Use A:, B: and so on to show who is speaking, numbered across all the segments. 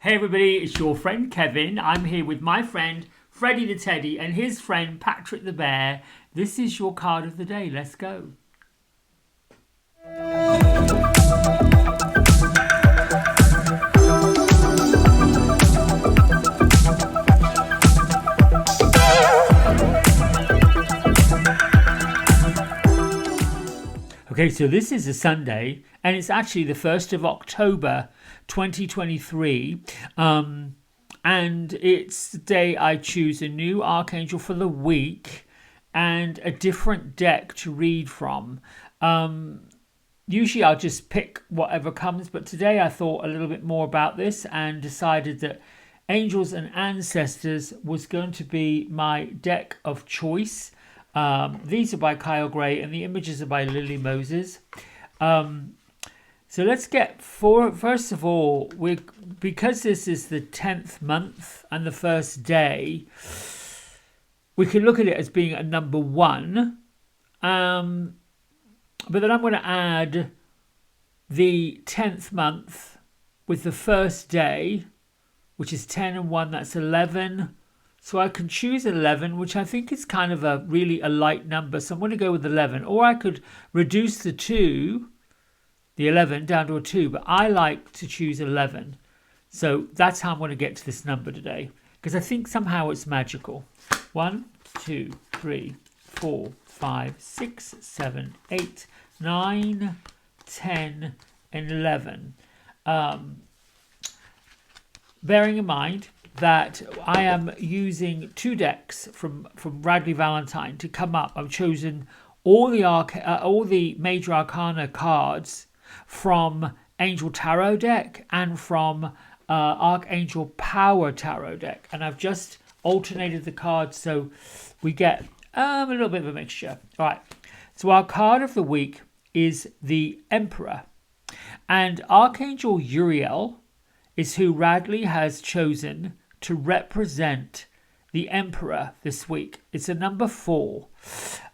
A: Hey everybody, it's your friend Kevin. I'm here with my friend Freddie the Teddy and his friend Patrick the Bear. This is your card of the day. Let's go. Okay, so this is a Sunday, and it's actually the 1st of October 2023. And it's the day I choose a new Archangel for the week and a different deck to read from. Usually I'll just pick whatever comes, but today I thought a little bit more about this and decided that Angels and Ancestors was going to be my deck of choice. These are by Kyle Gray and the images are by Lily Moses. So let's get first of all, because this is the 10th month and the first day, we can look at it as being a number 1. But then I'm going to add the 10th month with the first day, which is 10 and 1, that's 11. So I can choose 11, which I think is kind of a light number. So I'm going to go with 11. Or I could reduce the 11 down to a 2. But I like to choose 11. So that's how I'm going to get to this number today. Because I think somehow it's magical. 1, 2, 3, 4, 5, 6, 7, 8, 9, 10, and 11. Bearing in mind that I am using 2 decks from Radley Valentine to come up. I've chosen all the major arcana cards from Angel Tarot Deck and from Archangel Power Tarot Deck, and I've just alternated the cards so we get a little bit of a mixture. All right, so our card of the week is the Emperor, and Archangel Uriel is who Radley has chosen to represent the Emperor this week. It's a number 4.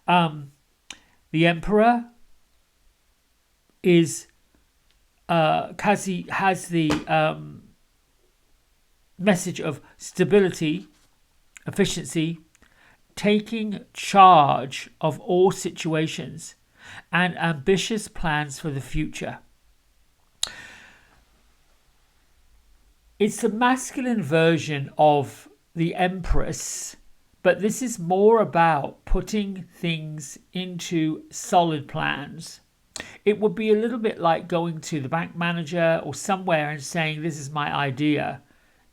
A: The Emperor is has the message of stability, efficiency, taking charge of all situations, and ambitious plans for the future. It's the masculine version of the Empress, but this is more about putting things into solid plans. It would be a little bit like going to the bank manager or somewhere and saying, this is my idea,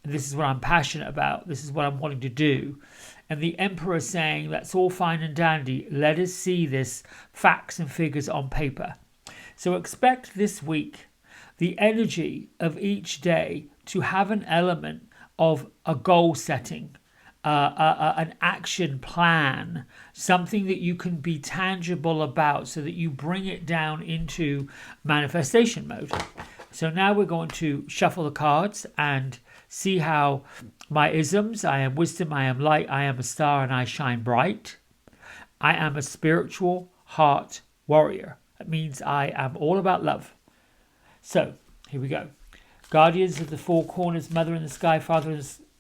A: and this is what I'm passionate about, this is what I'm wanting to do. And the Emperor saying, that's all fine and dandy, let us see this facts and figures on paper. So expect this week the energy of each day to have an element of a goal setting, an action plan, something that you can be tangible about so that you bring it down into manifestation mode. So now we're going to shuffle the cards and see how my isms: I am wisdom, I am light, I am a star, and I shine bright. I am a spiritual heart warrior. That means I am all about love. So here we go. Guardians of the four corners, Mother in the sky, Father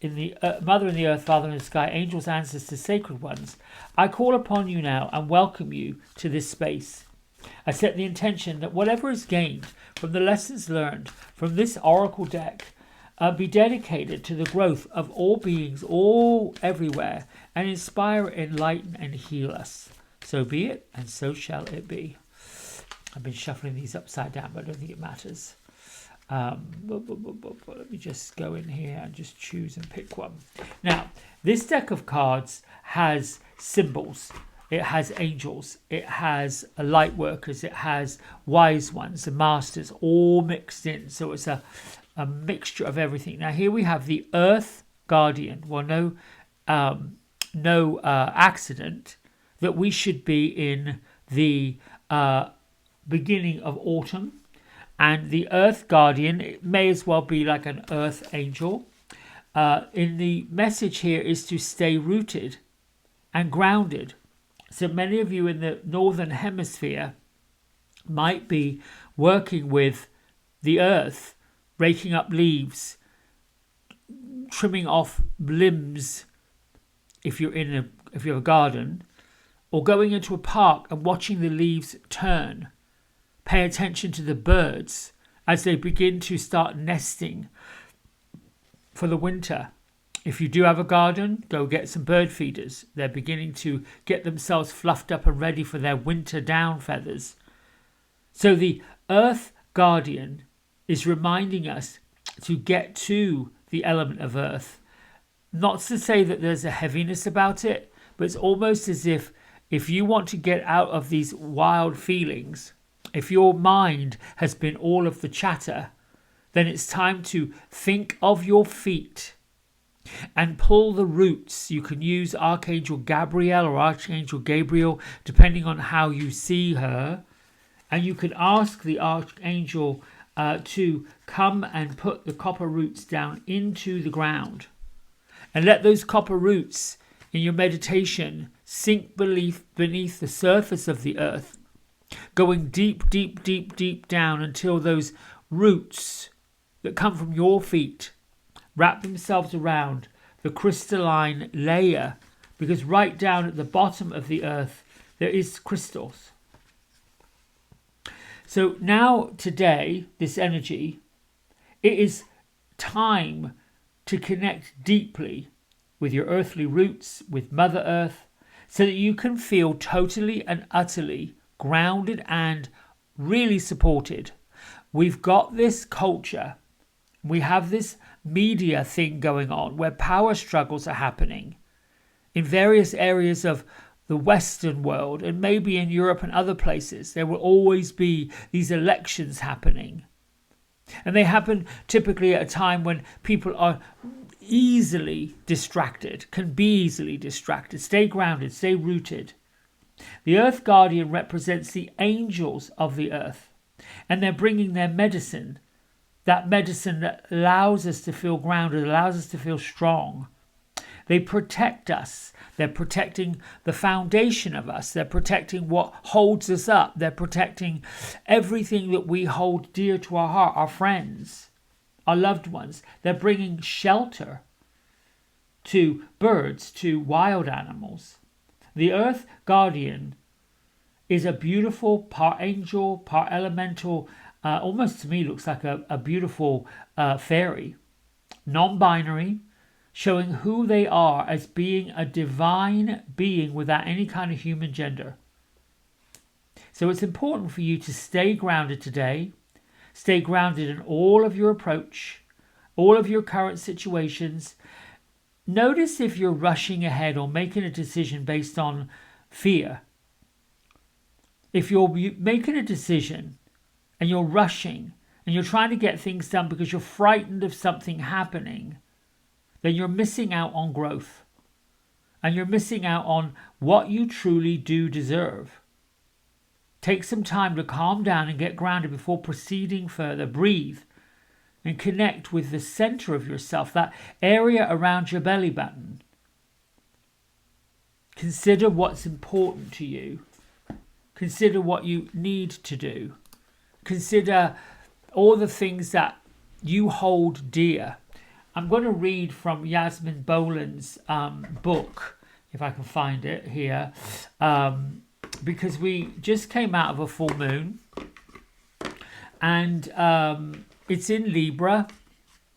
A: in the Mother in the earth, Father in the sky, angels, ancestors, sacred ones, I call upon you now and welcome you to this space. I set the intention that whatever is gained from the lessons learned from this oracle deck be dedicated to the growth of all beings, all everywhere, and inspire, enlighten, and heal us. So be it, and so shall it be. I've been shuffling these upside down, but I don't think it matters. Let me just go in here and just choose and pick one. Now, this deck of cards has symbols. It has angels. It has light workers. It has wise ones, the masters, all mixed in. So it's a mixture of everything. Now, here we have the Earth Guardian. Well, no accident that we should be in the beginning of autumn. And the Earth Guardian, it may as well be like an Earth Angel. In the message here is to stay rooted and grounded. So many of you in the Northern Hemisphere might be working with the earth, raking up leaves, trimming off limbs if you have a garden, or going into a park and watching the leaves turn. Pay attention to the birds as they begin to start nesting for the winter. If you do have a garden, go get some bird feeders. They're beginning to get themselves fluffed up and ready for their winter down feathers. So the Earth Guardian is reminding us to get to the element of Earth. Not to say that there's a heaviness about it, but it's almost as if you want to get out of these wild feelings, if your mind has been all of the chatter, then it's time to think of your feet and pull the roots. You can use Archangel Gabriel or Archangel Gabriel, depending on how you see her. And you can ask the Archangel to come and put the copper roots down into the ground. And let those copper roots in your meditation sink beneath the surface of the earth, going deep, deep, deep, deep down until those roots that come from your feet wrap themselves around the crystalline layer, because right down at the bottom of the earth there is crystals. So now today, this energy, it is time to connect deeply with your earthly roots, with Mother Earth, so that you can feel totally and utterly grounded and really supported. We've got this culture, we have this media thing going on where power struggles are happening in various areas of the Western world, and maybe in Europe and other places. There will always be these elections happening. And they happen typically at a time when people are easily distracted, can be easily distracted. Stay grounded, stay rooted. The Earth Guardian represents the angels of the earth, and they're bringing their medicine, that medicine that allows us to feel grounded, allows us to feel strong. They protect us. They're protecting the foundation of us. They're protecting what holds us up. They're protecting everything that we hold dear to our heart, our friends, our loved ones. They're bringing shelter to birds, to wild animals. The Earth Guardian is a beautiful part angel, part elemental, almost to me looks like a beautiful fairy, non-binary, showing who they are as being a divine being without any kind of human gender. So it's important for you to stay grounded today, stay grounded in all of your approach, all of your current situations. Notice if you're rushing ahead or making a decision based on fear. If you're making a decision and you're rushing and you're trying to get things done because you're frightened of something happening, then you're missing out on growth. And you're missing out on what you truly do deserve. Take some time to calm down and get grounded before proceeding further. Breathe and connect with the center of yourself, that area around your belly button. Consider what's important to you. Consider what you need to do. Consider all the things that you hold dear. I'm going to read from Yasmin Boland's book, if I can find it here, because we just came out of a full moon, and it's in Libra,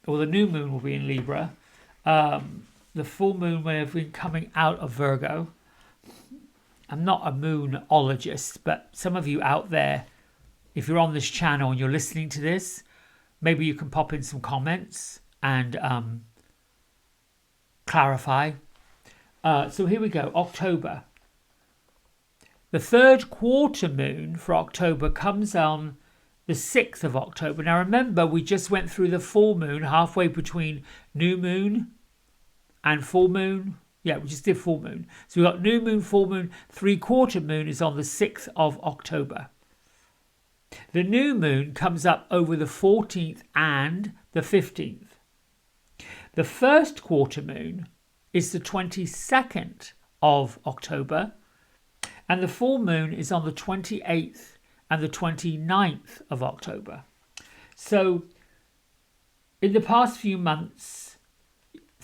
A: or the new moon will be in Libra. The full moon may have been coming out of Virgo. I'm not a moonologist, but some of you out there, if you're on this channel and you're listening to this, maybe you can pop in some comments and clarify. So here we go, October. The third quarter moon for October comes on the 6th of October. Now remember, we just went through the full moon, halfway between new moon and full moon. Yeah, we just did full moon. So we've got new moon, full moon, 3/4 moon is on the 6th of October. The new moon comes up over the 14th and the 15th. The first quarter moon is the 22nd of October, and the full moon is on the 28th and the 29th of October. So in the past few months,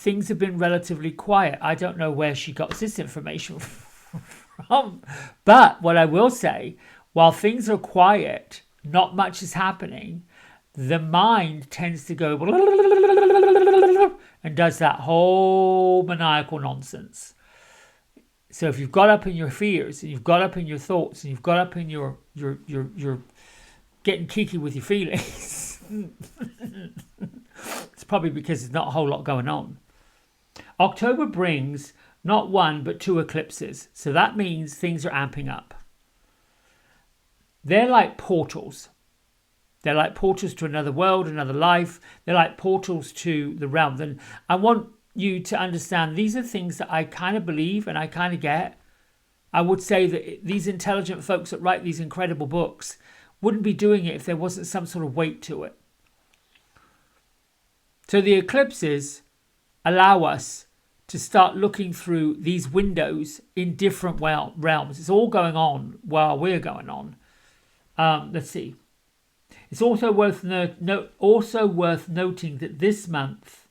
A: things have been relatively quiet. I don't know where she got this information from. But what I will say, while things are quiet, not much is happening, the mind tends to go and does that whole maniacal nonsense. So if you've got up in your fears, and you've got up in your thoughts, and you've got up in your getting kiki with your feelings, it's probably because there's not a whole lot going on. October brings not one but 2 eclipses, so that means things are amping up. They're like portals. They're like portals to another world, another life. They're like portals to the realms. And I want you to understand these are things that I kind of believe and I kind of get. I would say that these intelligent folks that write these incredible books wouldn't be doing it if there wasn't some sort of weight to it. So the eclipses allow us to start looking through these windows in different realms. It's all going on while we're going on. Let's see. It's also worth noting that this month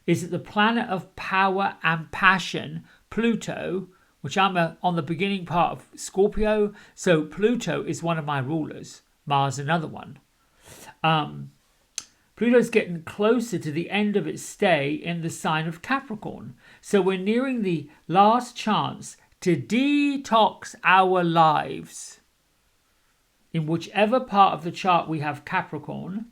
A: is that the planet of power and passion, Pluto, which I'm on the beginning part of Scorpio, so Pluto is one of my rulers, Mars another one. Pluto's getting closer to the end of its stay in the sign of Capricorn. So we're nearing the last chance to detox our lives in whichever part of the chart we have Capricorn.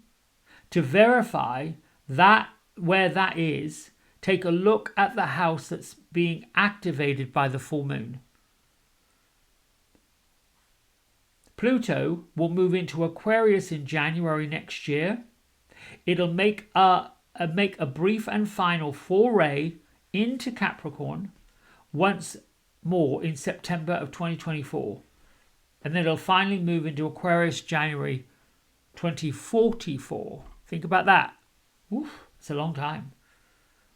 A: To verify that where that is, take a look at the house that's being activated by the full moon. Pluto will move into Aquarius in January next year. It'll make a brief and final foray into Capricorn once more in September of 2024. And then it'll finally move into Aquarius January 2044. Think about that. Oof, it's a long time.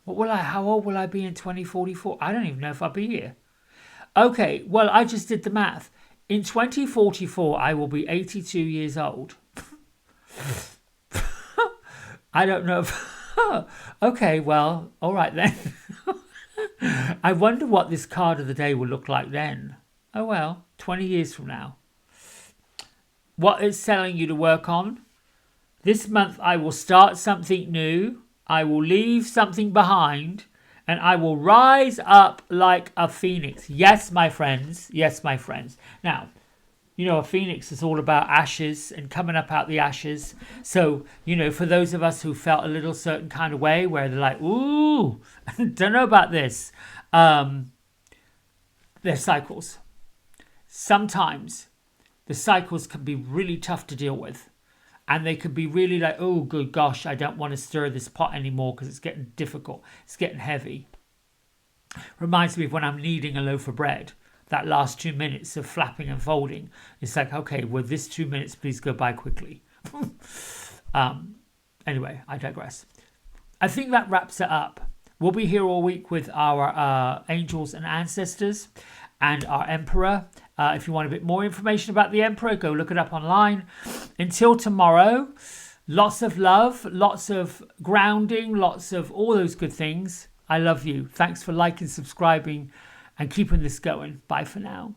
A: How old will I be in 2044? I don't even know if I'll be here. Okay, well, I just did the math. In 2044, I will be 82 years old. I don't know if... Okay, well, all right then. I wonder what this card of the day will look like then. Oh well, 20 years from now. What it's telling you to work on? This month I will start something new. I will leave something behind. And I will rise up like a phoenix. Yes, my friends. Yes, my friends. Now, you know, a phoenix is all about ashes and coming up out the ashes. So, you know, for those of us who felt a little certain kind of way where they're like, ooh, don't know about this. They're cycles. Sometimes the cycles can be really tough to deal with. And they could be really like, oh, good gosh, I don't want to stir this pot anymore because it's getting difficult. It's getting heavy. Reminds me of when I'm kneading a loaf of bread. That last 2 minutes of flapping and folding. It's like, okay, will this 2 minutes please go by quickly? Anyway, I digress. I think that wraps it up. We'll be here all week with our angels and ancestors and our emperor. If you want a bit more information about the emperor, go look it up online. Until tomorrow, lots of love, lots of grounding, lots of all those good things. I love you. Thanks for liking, subscribing, and keeping this going. Bye for now.